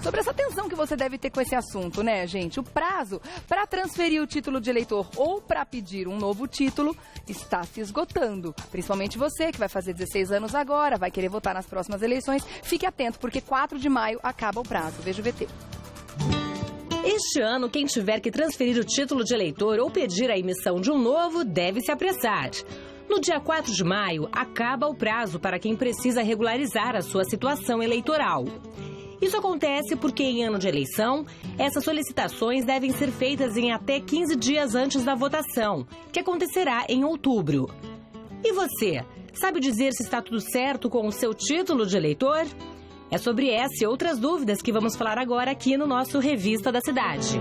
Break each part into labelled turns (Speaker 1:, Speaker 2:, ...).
Speaker 1: Sobre essa tensão que você deve ter com esse assunto, né, gente? O prazo para transferir o título de eleitor ou para pedir um novo título está se esgotando. Principalmente você, que vai fazer 16 anos agora, vai querer votar nas próximas eleições. Fique atento, porque 4 de maio acaba o prazo. Veja o VT.
Speaker 2: Este ano, quem tiver que transferir o título de eleitor ou pedir a emissão de um novo deve se apressar. No dia 4 de maio, acaba o prazo para quem precisa regularizar a sua situação eleitoral. Isso acontece porque, em ano de eleição, essas solicitações devem ser feitas em até 15 dias antes da votação, que acontecerá em outubro. E você, sabe dizer se está tudo certo com o seu título de eleitor? É sobre essa e outras dúvidas que vamos falar agora aqui no nosso Revista da Cidade.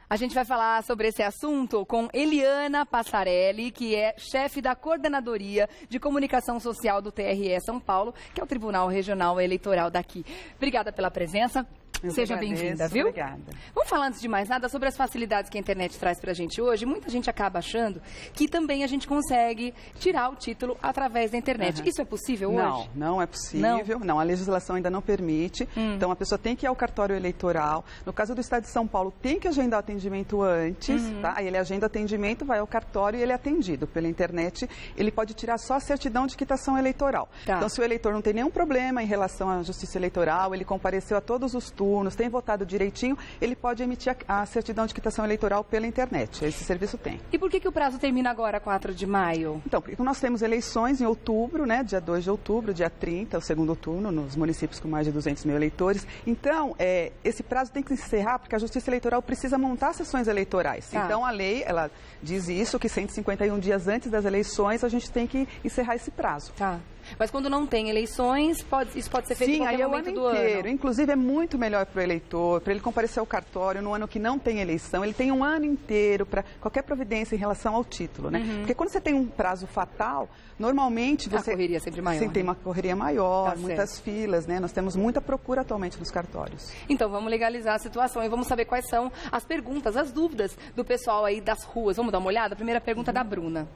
Speaker 1: A gente vai falar sobre esse assunto com Eliana Passarelli, que é chefe da Coordenadoria de Comunicação Social do TRE São Paulo, que é o Tribunal Regional Eleitoral daqui. Obrigada pela presença. Seja bem-vinda, viu?
Speaker 3: Obrigada.
Speaker 1: Vamos falar, antes de mais nada, sobre as facilidades que a internet traz pra gente hoje. Muita gente acaba achando que também a gente consegue tirar o título através da internet. Isso é possível hoje?
Speaker 3: Não é possível. Não, a legislação ainda não permite. Então, a pessoa tem que ir ao cartório eleitoral. No caso do Estado de São Paulo, tem que agendar o atendimento antes, tá? Aí ele agenda o atendimento, vai ao cartório e ele é atendido. Pela internet, ele pode tirar só a certidão de quitação eleitoral.
Speaker 1: Tá.
Speaker 3: Então, se o eleitor não tem nenhum problema em relação à justiça eleitoral, ele compareceu a todos os turnos, tem votado direitinho, ele pode emitir a certidão de quitação eleitoral pela internet. Esse serviço tem.
Speaker 1: E por que o prazo termina agora, 4 de maio?
Speaker 3: Então, porque nós temos eleições em outubro, né? Dia 2 de outubro, dia 30, o segundo turno, nos municípios com mais de 200 mil eleitores. Então, esse prazo tem que encerrar, porque a Justiça Eleitoral precisa montar sessões eleitorais.
Speaker 1: Tá.
Speaker 3: Então, a lei, ela diz isso, que 151 dias antes das eleições, a gente tem que encerrar esse prazo.
Speaker 1: Tá. Mas quando não tem eleições, isso pode ser feito em qualquer momento do ano.
Speaker 3: Inclusive, é muito melhor para o eleitor, para ele comparecer ao cartório no ano que não tem eleição. Ele tem um ano inteiro para qualquer providência em relação ao título, né? Porque quando você tem um prazo fatal, normalmente você...
Speaker 1: A correria é sempre maior.
Speaker 3: Sim, tem uma correria maior,
Speaker 1: Tá
Speaker 3: muitas
Speaker 1: certo.
Speaker 3: filas, né? Nós temos muita procura atualmente nos cartórios.
Speaker 1: Então, vamos legalizar a situação e vamos saber quais são as perguntas, as dúvidas do pessoal aí das ruas. Vamos dar uma olhada? A primeira pergunta é da Bruna.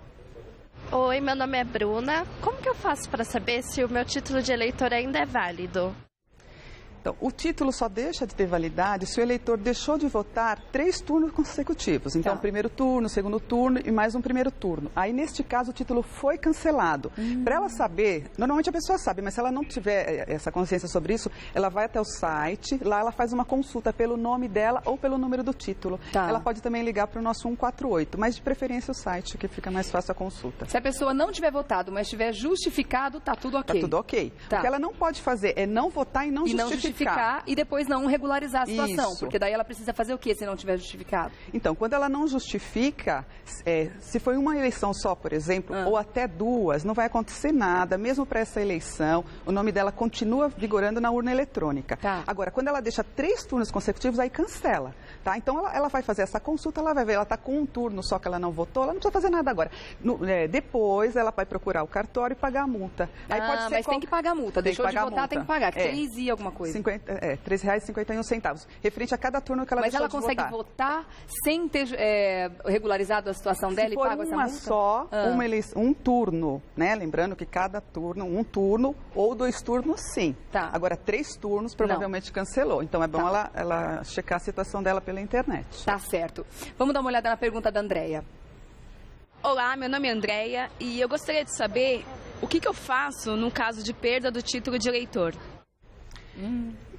Speaker 4: Oi, meu nome é Bruna. Como que eu faço para saber se o meu título de eleitor ainda é válido?
Speaker 3: Então, o título só deixa de ter validade se o eleitor deixou de votar 3 turnos consecutivos. Então,
Speaker 1: Tá.
Speaker 3: primeiro turno, segundo turno e mais um primeiro turno. Aí, neste caso, o título foi cancelado. Para ela saber, normalmente a pessoa sabe, mas se ela não tiver essa consciência sobre isso, ela vai até o site, lá ela faz uma consulta pelo nome dela ou pelo número do título.
Speaker 1: Tá.
Speaker 3: Ela pode também ligar para o nosso 148, mas de preferência o site, que fica mais fácil a consulta.
Speaker 1: Se a pessoa não tiver votado, mas tiver justificado, tá tudo ok.
Speaker 3: Tá tudo ok.
Speaker 1: Tá.
Speaker 3: O que ela não pode fazer é não votar e não justificar.
Speaker 1: E depois não regularizar a situação.
Speaker 3: Isso.
Speaker 1: Porque daí ela precisa fazer o quê se não tiver justificado?
Speaker 3: Então, quando ela não justifica, se foi uma eleição só, por exemplo, ou até 2, não vai acontecer nada, mesmo para essa eleição, o nome dela continua vigorando na urna eletrônica.
Speaker 1: Tá.
Speaker 3: Agora, quando ela deixa 3 turnos consecutivos, aí cancela, tá? Então, ela vai fazer essa consulta, ela vai ver, ela está com um turno só que ela não votou, ela não precisa fazer nada agora. Depois, ela vai procurar o cartório e pagar a multa. Aí pode ser
Speaker 1: mas tem que pagar a multa. Deixou de votar, tem que pagar. 3 e alguma coisa.
Speaker 3: R$ 3,51, referente a cada turno que ela
Speaker 1: Mas
Speaker 3: deixou
Speaker 1: ela
Speaker 3: de
Speaker 1: consegue
Speaker 3: votar.
Speaker 1: sem ter regularizado a situação dela e paga essa multa?
Speaker 3: Só um turno, né? Lembrando que cada turno, um turno ou 2 turnos, sim.
Speaker 1: Tá.
Speaker 3: Agora, 3 turnos provavelmente cancelou. Então, é bom ela checar a situação dela pela internet.
Speaker 1: Tá certo. Vamos dar uma olhada na pergunta da Andréia.
Speaker 5: Olá, meu nome é Andréia e eu gostaria de saber o que eu faço no caso de perda do título de eleitor.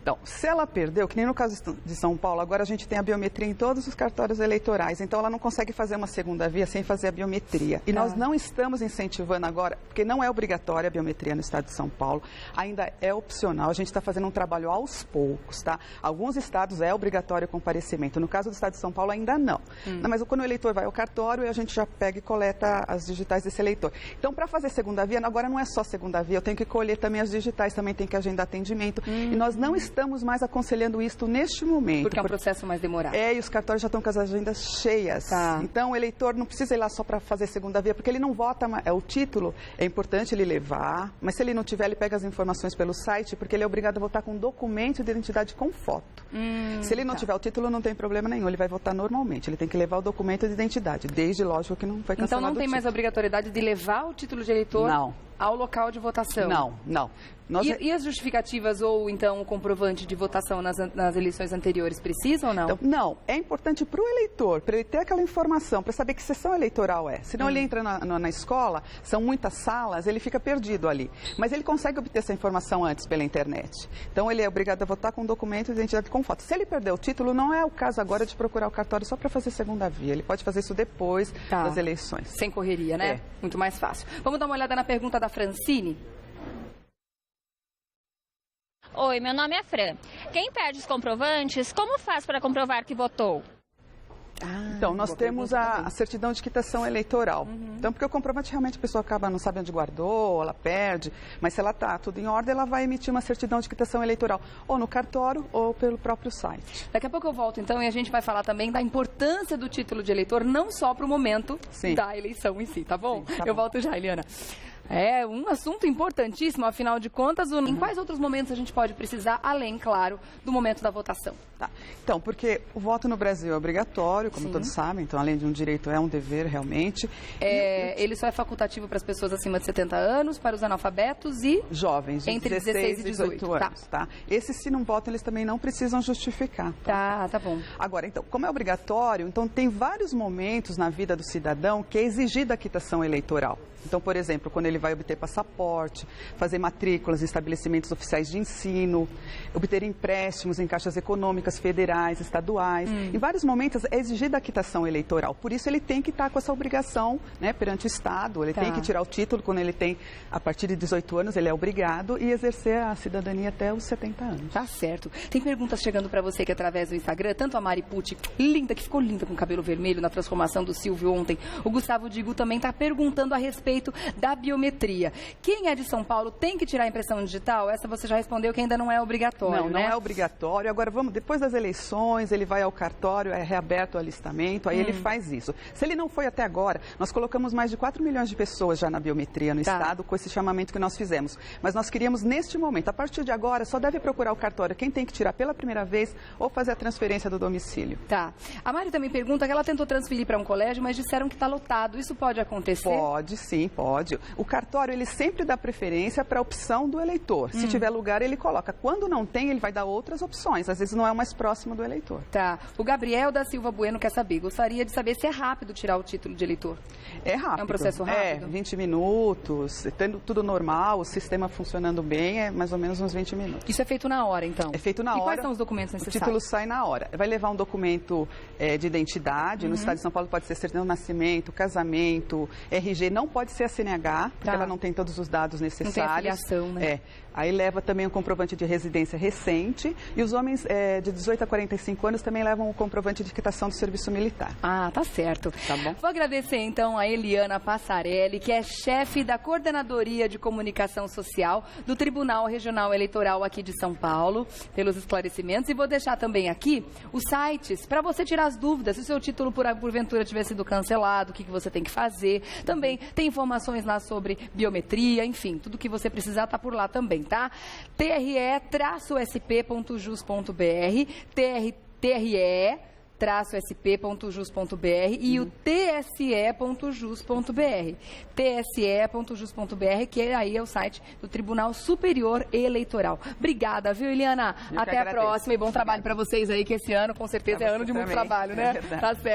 Speaker 3: Então, se ela perdeu, que nem no caso de São Paulo, agora a gente tem a biometria em todos os cartórios eleitorais, então ela não consegue fazer uma segunda via sem fazer a biometria. E nós não estamos incentivando agora, porque não é obrigatória a biometria no estado de São Paulo, ainda é opcional, a gente está fazendo um trabalho aos poucos, tá? Alguns estados é obrigatório o comparecimento, no caso do estado de São Paulo ainda não. Mas quando o eleitor vai ao cartório, a gente já pega e coleta as digitais desse eleitor. Então, para fazer segunda via, agora não é só segunda via, eu tenho que colher também as digitais, também tem que agendar atendimento. E nós não estamos mais aconselhando isto neste momento.
Speaker 1: Porque é um processo mais demorado.
Speaker 3: E os cartórios já estão com as agendas cheias.
Speaker 1: Tá.
Speaker 3: Então, o eleitor não precisa ir lá só para fazer segunda via, porque ele não vota, o título é importante ele levar, mas se ele não tiver, ele pega as informações pelo site, porque ele é obrigado a votar com documento de identidade com foto. Se ele não tiver o título, não tem problema nenhum, ele vai votar normalmente, ele tem que levar o documento de identidade, desde, lógico, que não foi cancelado.
Speaker 1: Então não tem mais a obrigatoriedade de levar o título de eleitor
Speaker 3: Não.
Speaker 1: ao local de votação?
Speaker 3: Não.
Speaker 1: E as justificativas ou então o comprovante de votação nas eleições anteriores precisam ou não?
Speaker 3: Então, não, é importante para o eleitor, para ele ter aquela informação, para saber que sessão eleitoral é. Senão ele entra na escola, são muitas salas, ele fica perdido ali. Mas ele consegue obter essa informação antes pela internet. Então ele é obrigado a votar com documento de identidade com foto. Se ele perder o título, não é o caso agora de procurar o cartório só para fazer segunda via. Ele pode fazer isso depois das eleições.
Speaker 1: Sem correria, né?
Speaker 3: É.
Speaker 1: Muito mais fácil. Vamos dar uma olhada na pergunta da Francine?
Speaker 6: Oi, meu nome é Fran. Quem perde os comprovantes, como faz para comprovar que votou?
Speaker 3: Então, nós temos a certidão de quitação eleitoral. Então, porque o comprovante realmente a pessoa acaba não sabe onde guardou, ela perde, mas se ela está tudo em ordem, ela vai emitir uma certidão de quitação eleitoral, ou no cartório ou pelo próprio site.
Speaker 1: Daqui a pouco eu volto, então, e a gente vai falar também da importância do título de eleitor, não só para o momento da eleição em si, tá bom?
Speaker 3: Sim, tá
Speaker 1: eu
Speaker 3: bom.
Speaker 1: volto já, Eliana. É um assunto importantíssimo, afinal de contas, em quais outros momentos a gente pode precisar, além, claro, do momento da votação?
Speaker 3: Tá. Então, porque o voto no Brasil é obrigatório, como todos sabem, então além de um direito, é um dever realmente.
Speaker 1: Ele só é facultativo para as pessoas acima de 70 anos, para os analfabetos e
Speaker 3: jovens de
Speaker 1: entre 16 e 18
Speaker 3: anos, tá? Esses, se não votam, eles também não precisam justificar.
Speaker 1: Tá bom.
Speaker 3: Agora, então, como é obrigatório, então tem vários momentos na vida do cidadão que é exigida a quitação eleitoral. Então, por exemplo, quando ele vai obter passaporte, fazer matrículas em estabelecimentos oficiais de ensino, obter empréstimos em caixas econômicas federais, estaduais. Em vários momentos é exigida a quitação eleitoral. Por isso, ele tem que estar com essa obrigação, né, perante o Estado. Ele tem que tirar o título quando ele tem, a partir de 18 anos, ele é obrigado e exercer a cidadania até os 70 anos.
Speaker 1: Tá certo. Tem perguntas chegando para você que através do Instagram, tanto a Mari Pucci, linda, que ficou linda com o cabelo vermelho na transformação do Silvio ontem. O Gustavo Digo também está perguntando a respeito da biometria. Quem é de São Paulo tem que tirar a impressão digital? Essa você já respondeu que ainda não é obrigatório,
Speaker 3: Não é obrigatório. Agora, depois das eleições, ele vai ao cartório, é reaberto o alistamento, aí ele faz isso. Se ele não foi até agora, nós colocamos mais de 4 milhões de pessoas já na biometria no Estado, com esse chamamento que nós fizemos. Mas nós queríamos, neste momento, a partir de agora, só deve procurar o cartório quem tem que tirar pela primeira vez ou fazer a transferência do domicílio.
Speaker 1: Tá. A Mari também pergunta que ela tentou transferir para um colégio, mas disseram que está lotado. Isso pode acontecer?
Speaker 3: Pode, sim, pode. O cartório, ele sempre dá preferência para a opção do eleitor. Se tiver lugar, ele coloca. Quando não tem, ele vai dar outras opções. Às vezes não é o mais próximo do eleitor.
Speaker 1: Tá. O Gabriel da Silva Bueno quer saber. Gostaria de saber se é rápido tirar o título de eleitor.
Speaker 3: É rápido.
Speaker 1: É um processo rápido?
Speaker 3: 20 minutos. Tendo tudo normal, o sistema funcionando bem, é mais ou menos uns 20 minutos.
Speaker 1: Isso é feito na hora, então?
Speaker 3: É feito na hora.
Speaker 1: E quais são os documentos necessários?
Speaker 3: O título sai na hora. Vai levar um documento de identidade. No Estado de São Paulo pode ser certidão de nascimento, casamento, RG. Não pode ser a CNH, porque ela não tem todos os dados necessários.
Speaker 1: Não tem afiliação, né?
Speaker 3: Aí leva também um comprovante de residência recente. E os homens de 18 a 45 anos também levam o comprovante de quitação do serviço militar.
Speaker 1: Ah, tá certo.
Speaker 3: Tá bom.
Speaker 1: Vou agradecer então a Eliana Passarelli, que é chefe da Coordenadoria de Comunicação Social do Tribunal Regional Eleitoral aqui de São Paulo, pelos esclarecimentos. E vou deixar também aqui os sites para você tirar as dúvidas. Se o seu título porventura tiver sido cancelado, o que você tem que fazer. Também tem informações lá sobre biometria, enfim, tudo que você precisar está por lá também, tá? TRE-sp.jus.br, TRE-sp.jus.br e o tse.jus.br. tse.jus.br, que aí é o site do Tribunal Superior Eleitoral. Obrigada, viu, Eliana? Até a próxima e bom trabalho para vocês aí, que esse ano com certeza é ano de muito trabalho, né? Tá certo.